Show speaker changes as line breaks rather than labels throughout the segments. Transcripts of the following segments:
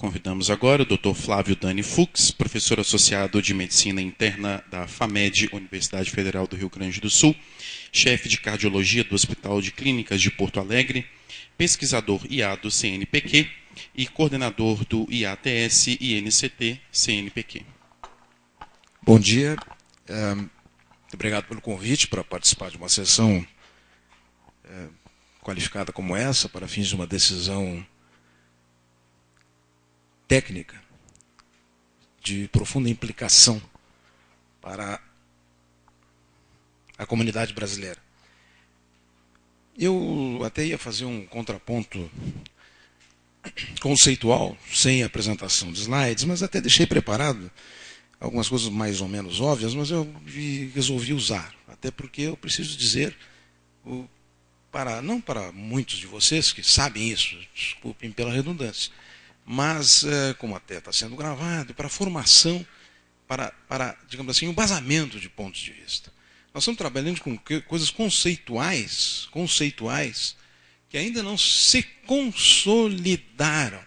Convidamos agora o Dr. Flávio Dani Fux, professor associado de Medicina Interna da FAMED, Universidade Federal do Rio Grande do Sul, chefe de Cardiologia do Hospital de Clínicas de Porto Alegre, pesquisador IA do CNPq e coordenador do IATS INCT CNPq.
Bom dia, obrigado pelo convite para participar de uma sessão qualificada como essa, para fins de uma decisão técnica de profunda implicação para a comunidade brasileira. Eu até ia fazer um contraponto conceitual, sem apresentação de slides, mas até deixei preparado algumas coisas mais ou menos óbvias, mas eu resolvi usar, até porque eu preciso dizer, não para muitos de vocês que sabem isso, desculpem pela redundância, mas como até está sendo gravado, para a formação, para, digamos assim, o embasamento de pontos de vista. Nós estamos trabalhando com coisas conceituais, que ainda não se consolidaram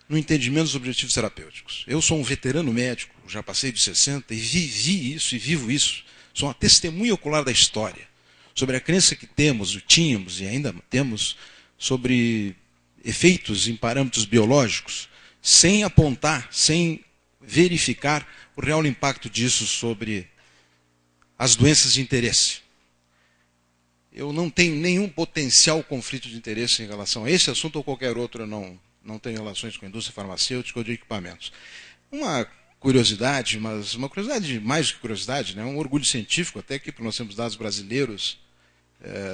no entendimento dos objetivos terapêuticos. Eu sou um veterano médico, já passei de 60 e vivi isso e vivo isso. Sou uma testemunha ocular da história sobre a crença que tínhamos e ainda temos sobre efeitos em parâmetros biológicos, sem apontar, sem verificar o real impacto disso sobre as doenças de interesse. Eu não tenho nenhum potencial conflito de interesse em relação a esse assunto ou qualquer outro. Eu não tenho relações com a indústria farmacêutica ou de equipamentos. Uma curiosidade, mas uma curiosidade mais do que curiosidade, né? Um orgulho científico, até que nós temos dados brasileiros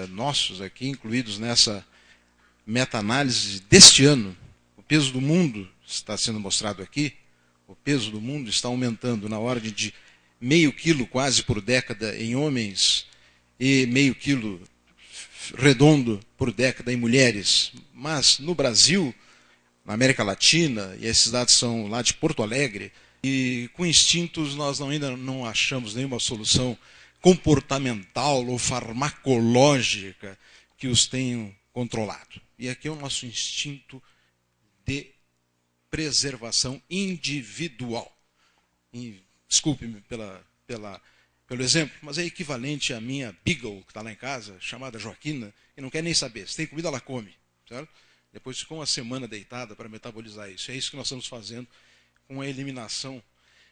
nossos aqui, incluídos nessa meta-análise deste ano. O peso do mundo está sendo mostrado aqui. O peso do mundo está aumentando na ordem de meio quilo quase por década em homens e meio quilo redondo por década em mulheres. Mas no Brasil, na América Latina, e esses dados são lá de Porto Alegre, e com instintos nós ainda não achamos nenhuma solução comportamental ou farmacológica que os tenham controlado. E aqui é o nosso instinto de preservação individual. Desculpe-me pelo exemplo, mas é equivalente à minha Beagle, que está lá em casa, chamada Joaquina, e não quer nem saber. Se tem comida, ela come. Certo? Depois ficou uma semana deitada para metabolizar isso. É isso que nós estamos fazendo com a eliminação.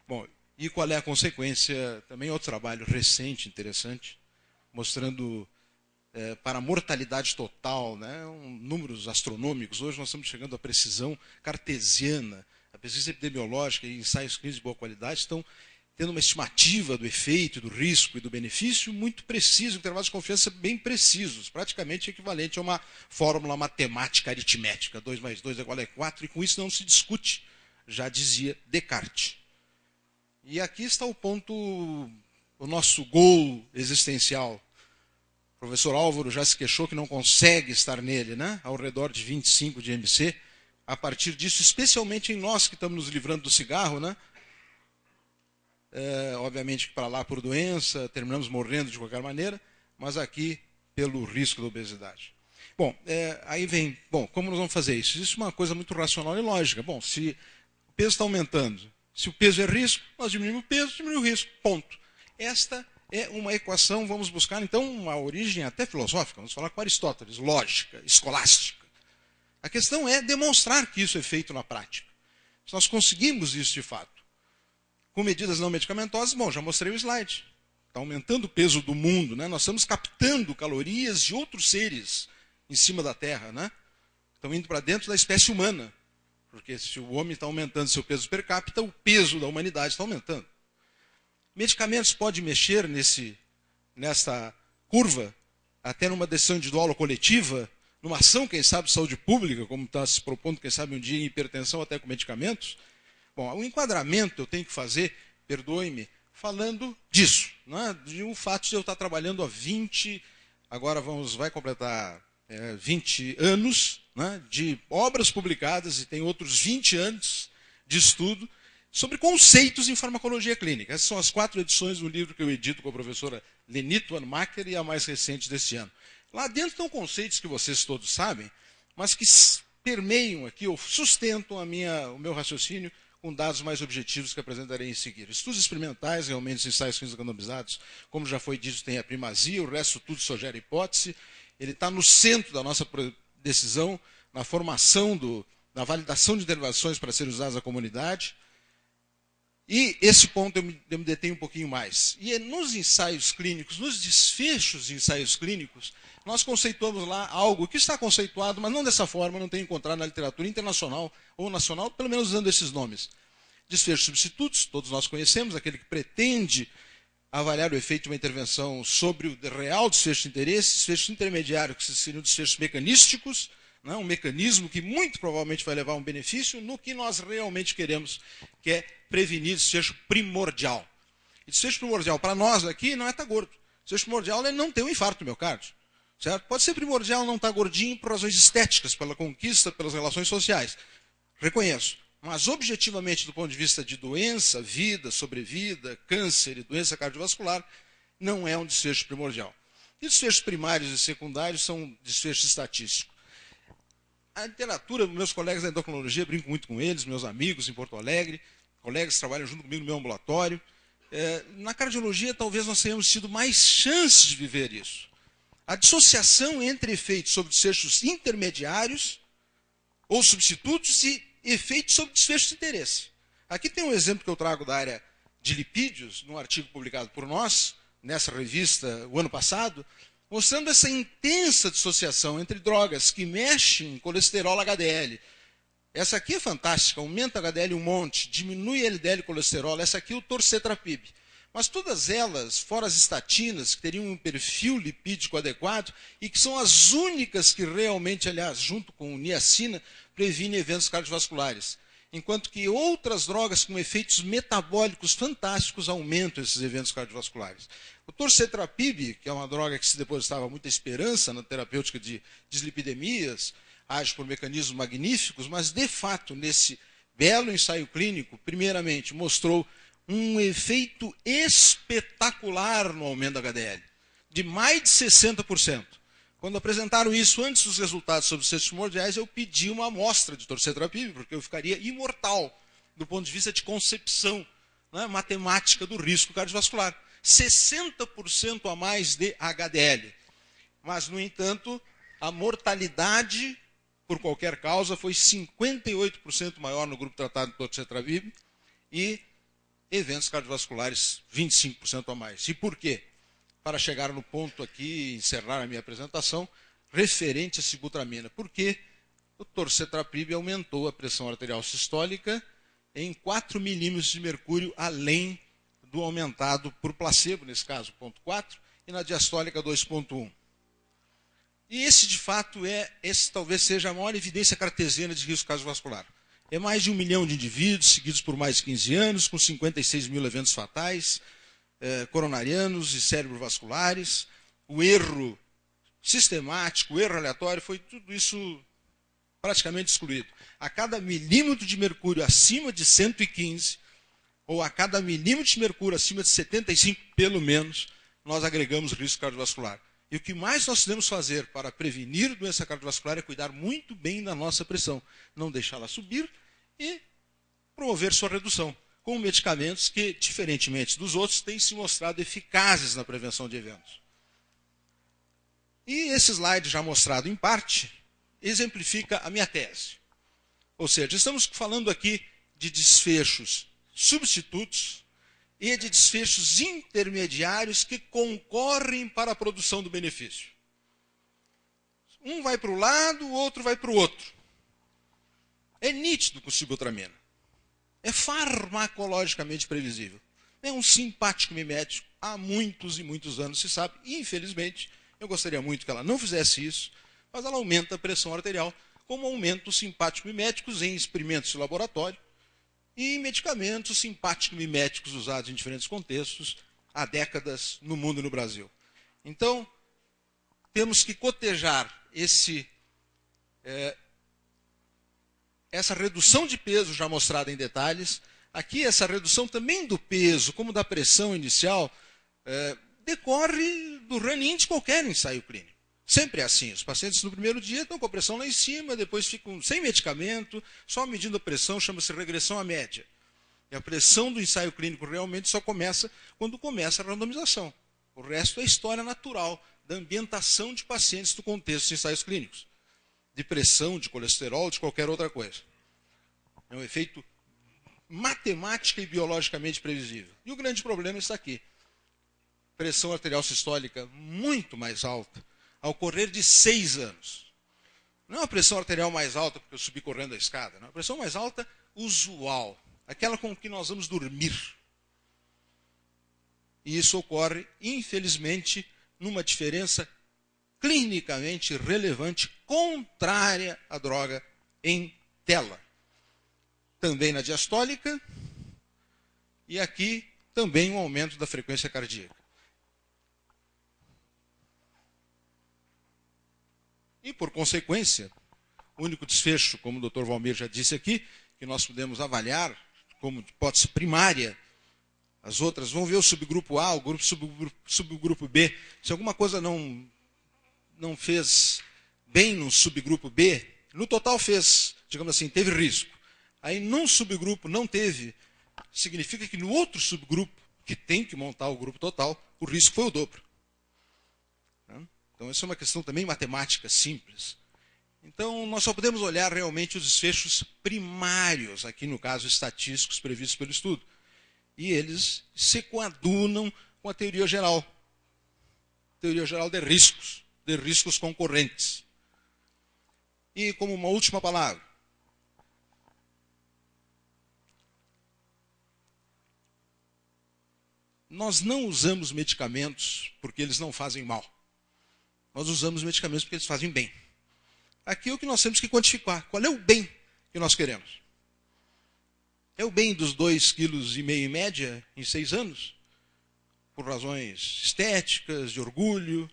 Bom, e qual é a consequência? Também outro trabalho recente, interessante, mostrando para a mortalidade total, né, números astronômicos. Hoje nós estamos chegando à precisão cartesiana. A pesquisa epidemiológica e ensaios clínicos de boa qualidade estão tendo uma estimativa do efeito, do risco e do benefício muito preciso, intervalos de confiança bem precisos, praticamente equivalente a uma fórmula matemática aritmética. 2 mais 2 igual a 4, e com isso não se discute, já dizia Descartes. E aqui está o ponto, o nosso gol existencial. O professor Álvaro já se queixou que não consegue estar nele, né? Ao redor de 25 de MC. A partir disso, especialmente em nós que estamos nos livrando do cigarro, né? Obviamente que para lá por doença, terminamos morrendo de qualquer maneira, mas aqui pelo risco da obesidade. Bom, aí vem, como nós vamos fazer isso? Isso é uma coisa muito racional e lógica. Bom, se o peso está aumentando, se o peso é risco, nós diminuímos o peso, diminuímos o risco, ponto. Esta é uma equação, vamos buscar então uma origem até filosófica, vamos falar com Aristóteles, lógica, escolástica. A questão é demonstrar que isso é feito na prática. Se nós conseguimos isso de fato, com medidas não medicamentosas, já mostrei o slide. Está aumentando o peso do mundo, né? Nós estamos captando calorias de outros seres em cima da Terra, né? Estão indo para dentro da espécie humana. Porque se o homem está aumentando seu peso per capita, o peso da humanidade está aumentando. Medicamentos podem mexer nessa curva, até numa decisão individual ou coletiva, numa ação, quem sabe, de saúde pública, como está se propondo, quem sabe, um dia em hipertensão até com medicamentos. Bom, o enquadramento eu tenho que fazer, perdoe-me, falando disso, né? De um fato de eu estar trabalhando há 20, agora vai completar 20 anos, né, de obras publicadas, e tem outros 20 anos de estudo sobre conceitos em farmacologia clínica. Essas são as 4 edições do livro que eu edito com a professora Lenit Wanmacher e a mais recente deste ano. Lá dentro estão conceitos que vocês todos sabem, mas que permeiam aqui, ou sustentam o meu raciocínio com dados mais objetivos que apresentarei em seguida. Estudos experimentais, realmente, os ensaios clínicos randomizados, como já foi dito, tem a primazia, o resto tudo só gera hipótese. Ele está no centro da nossa decisão, na formação, na validação de intervenções para serem usadas na comunidade. E esse ponto eu me detenho um pouquinho mais. E nos ensaios clínicos, nos desfechos de ensaios clínicos, nós conceituamos lá algo que está conceituado, mas não dessa forma, não tem encontrado na literatura internacional ou nacional, pelo menos usando esses nomes. Desfechos substitutos, todos nós conhecemos, aquele que pretende avaliar o efeito de uma intervenção sobre o real desfecho de interesse, desfechos intermediários, que seriam desfechos mecanísticos, um mecanismo que muito provavelmente vai levar a um benefício no que nós realmente queremos, que é prevenir desfecho primordial. E desfecho primordial para nós aqui não é estar gordo. Desfecho primordial é não ter um infarto do miocárdio. Certo? Pode ser primordial não estar gordinho por razões estéticas, pela conquista, pelas relações sociais. Reconheço. Mas objetivamente, do ponto de vista de doença, vida, sobrevida, câncer e doença cardiovascular, não é um desfecho primordial. E desfechos primários e secundários são desfechos estatísticos. A literatura, meus colegas da endocrinologia, brinco muito com eles, meus amigos em Porto Alegre, colegas que trabalham junto comigo no meu ambulatório. Na cardiologia, talvez nós tenhamos tido mais chances de viver isso. A dissociação entre efeitos sobre desfechos intermediários ou substitutos e efeitos sobre desfechos de interesse. Aqui tem um exemplo que eu trago da área de lipídios, num artigo publicado por nós, nessa revista, o ano passado, mostrando essa intensa dissociação entre drogas que mexem em colesterol HDL. Essa aqui é fantástica, aumenta HDL um monte, diminui LDL colesterol. Essa aqui é o torcetrapib. Mas todas elas, fora as estatinas, que teriam um perfil lipídico adequado e que são as únicas que realmente, aliás, junto com niacina, previnem eventos cardiovasculares. Enquanto que outras drogas com efeitos metabólicos fantásticos aumentam esses eventos cardiovasculares. O torcetrapib, que é uma droga que se depositava muita esperança na terapêutica de dislipidemias, age por mecanismos magníficos, mas de fato, nesse belo ensaio clínico, primeiramente mostrou um efeito espetacular no aumento da HDL, de mais de 60%. Quando apresentaram isso antes dos resultados sobre os desfechos primordiais, eu pedi uma amostra de torcetrapib, porque eu ficaria imortal do ponto de vista de concepção, matemática do risco cardiovascular. 60% a mais de HDL. Mas, no entanto, a mortalidade por qualquer causa foi 58% maior no grupo tratado de torcetrapib e eventos cardiovasculares 25% a mais. E por quê? Para chegar no ponto aqui, encerrar a minha apresentação, referente à sibutramina. Porque o torcetrapib aumentou a pressão arterial sistólica em 4 milímetros de mercúrio, além do aumentado por placebo, nesse caso, 0,4, e na diastólica 2,1. E esse, de fato, esse talvez seja a maior evidência cartesiana de risco cardiovascular. É mais de 1 milhão de indivíduos, seguidos por mais de 15 anos, com 56 mil eventos fatais, coronarianos e cerebrovasculares. O erro sistemático, o erro aleatório, foi tudo isso praticamente excluído. A cada milímetro de mercúrio acima de 115, ou a cada milímetro de mercúrio acima de 75, pelo menos, nós agregamos risco cardiovascular. E o que mais nós podemos fazer para prevenir doença cardiovascular é cuidar muito bem da nossa pressão, não deixá-la subir e promover sua redução, com medicamentos que, diferentemente dos outros, têm se mostrado eficazes na prevenção de eventos. E esse slide, já mostrado em parte, exemplifica a minha tese. Ou seja, estamos falando aqui de desfechos substitutos e de desfechos intermediários que concorrem para a produção do benefício. Um vai para o lado, o outro vai para o outro. É nítido com sibutramina. É farmacologicamente previsível. É um simpático mimético. Há muitos e muitos anos se sabe. E, infelizmente, eu gostaria muito que ela não fizesse isso, mas ela aumenta a pressão arterial, como aumenta os simpáticos miméticos em experimentos de laboratório e medicamentos simpáticos miméticos usados em diferentes contextos há décadas no mundo e no Brasil. Então, temos que cotejar essa redução de peso já mostrada em detalhes. Aqui, essa redução também do peso, como da pressão inicial, decorre do run-in de qualquer ensaio clínico. Sempre é assim. Os pacientes no primeiro dia estão com a pressão lá em cima, depois ficam sem medicamento, só medindo a pressão, chama-se regressão à média. E a pressão do ensaio clínico realmente só começa quando começa a randomização. O resto é história natural da ambientação de pacientes do contexto de ensaios clínicos. De pressão, de colesterol, de qualquer outra coisa. É um efeito matemática e biologicamente previsível. E o grande problema está aqui. Pressão arterial sistólica muito mais alta ao correr de 6 anos. Não é uma pressão arterial mais alta porque eu subi correndo a escada. Não é uma pressão mais alta usual. Aquela com que nós vamos dormir. E isso ocorre, infelizmente, numa diferença clinicamente relevante, contrária à droga em tela. Também na diastólica, e aqui também um aumento da frequência cardíaca. E, por consequência, o único desfecho, como o Dr. Valmir já disse aqui, que nós podemos avaliar como hipótese primária, as outras vão ver o subgrupo A, o subgrupo B. Se alguma coisa não fez bem no subgrupo B, no total fez, digamos assim, teve risco. Aí num subgrupo não teve, significa que no outro subgrupo, que tem que montar o grupo total, o risco foi o dobro. Então, essa é uma questão também matemática simples. Então, nós só podemos olhar realmente os desfechos primários, aqui no caso estatísticos previstos pelo estudo. E eles se coadunam com a teoria geral. Teoria geral de riscos concorrentes. E como uma última palavra, nós não usamos medicamentos porque eles não fazem mal. Nós usamos medicamentos porque eles fazem bem. Aqui é o que nós temos que quantificar. Qual é o bem que nós queremos? É o bem dos 2,5 kg em média em 6 anos? Por razões estéticas, de orgulho.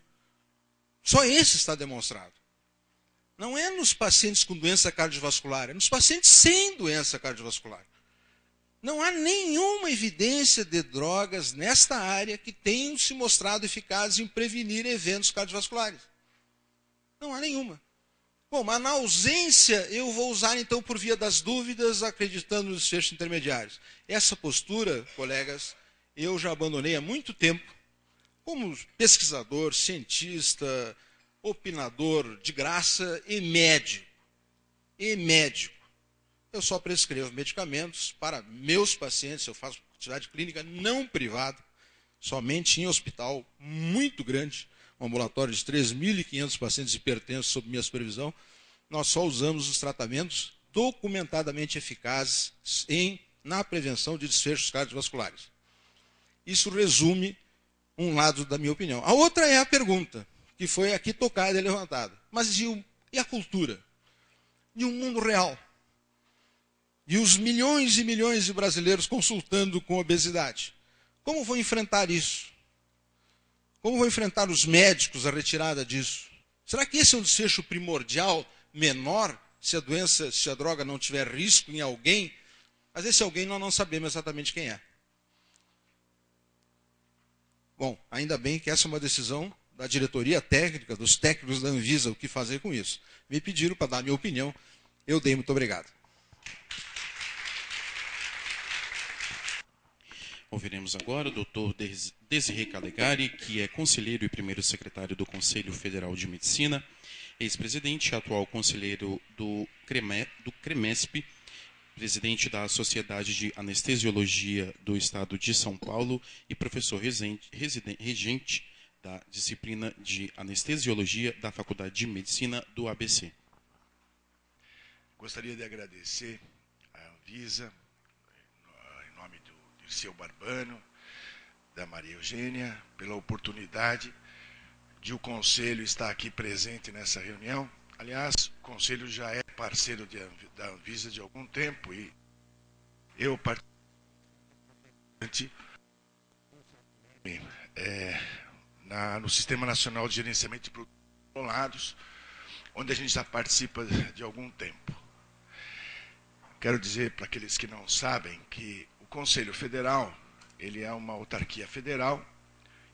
Só esse está demonstrado. Não é nos pacientes com doença cardiovascular, é nos pacientes sem doença cardiovascular. Não há nenhuma evidência de drogas nesta área que tenham se mostrado eficazes em prevenir eventos cardiovasculares. Não há nenhuma. Bom, mas na ausência, eu vou usar então por via das dúvidas, acreditando nos desfechos intermediários. Essa postura, colegas, eu já abandonei há muito tempo, como pesquisador, cientista, opinador de graça e médico. Eu só prescrevo medicamentos para meus pacientes, eu faço atividade clínica não privada, somente em hospital muito grande, um ambulatório de 3.500 pacientes hipertensos sob minha supervisão. Nós só usamos os tratamentos documentadamente eficazes na prevenção de desfechos cardiovasculares. Isso resume um lado da minha opinião. A outra é a pergunta, que foi aqui tocada e levantada. Mas e a cultura? E o mundo real? E os milhões e milhões de brasileiros consultando com obesidade? Como vão enfrentar isso? Como vão enfrentar os médicos a retirada disso? Será que esse é um desfecho primordial, menor, se a droga não tiver risco em alguém? Mas esse alguém nós não sabemos exatamente quem é. Bom, ainda bem que essa é uma decisão da diretoria técnica, dos técnicos da Anvisa, o que fazer com isso. Me pediram para dar a minha opinião, eu dei, muito obrigado.
Ouviremos agora o Dr. Desirê Calegari, que é conselheiro e primeiro secretário do Conselho Federal de Medicina, ex-presidente e atual conselheiro do CREMESP, presidente da Sociedade de Anestesiologia do Estado de São Paulo e professor regente da disciplina de Anestesiologia da Faculdade de Medicina do ABC.
Gostaria de agradecer à Anvisa, em nome do Dirceu Barbano, da Maria Eugênia, pela oportunidade de o Conselho estar aqui presente nessa reunião. Aliás, o Conselho já é parceiro da Anvisa de algum tempo e eu participante no Sistema Nacional de Gerenciamento de Produtos Controlados, onde a gente já participa de algum tempo. Quero dizer para aqueles que não sabem que o Conselho Federal, ele é uma autarquia federal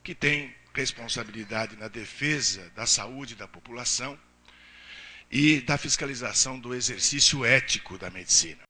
que tem responsabilidade na defesa da saúde da população e da fiscalização do exercício ético da medicina.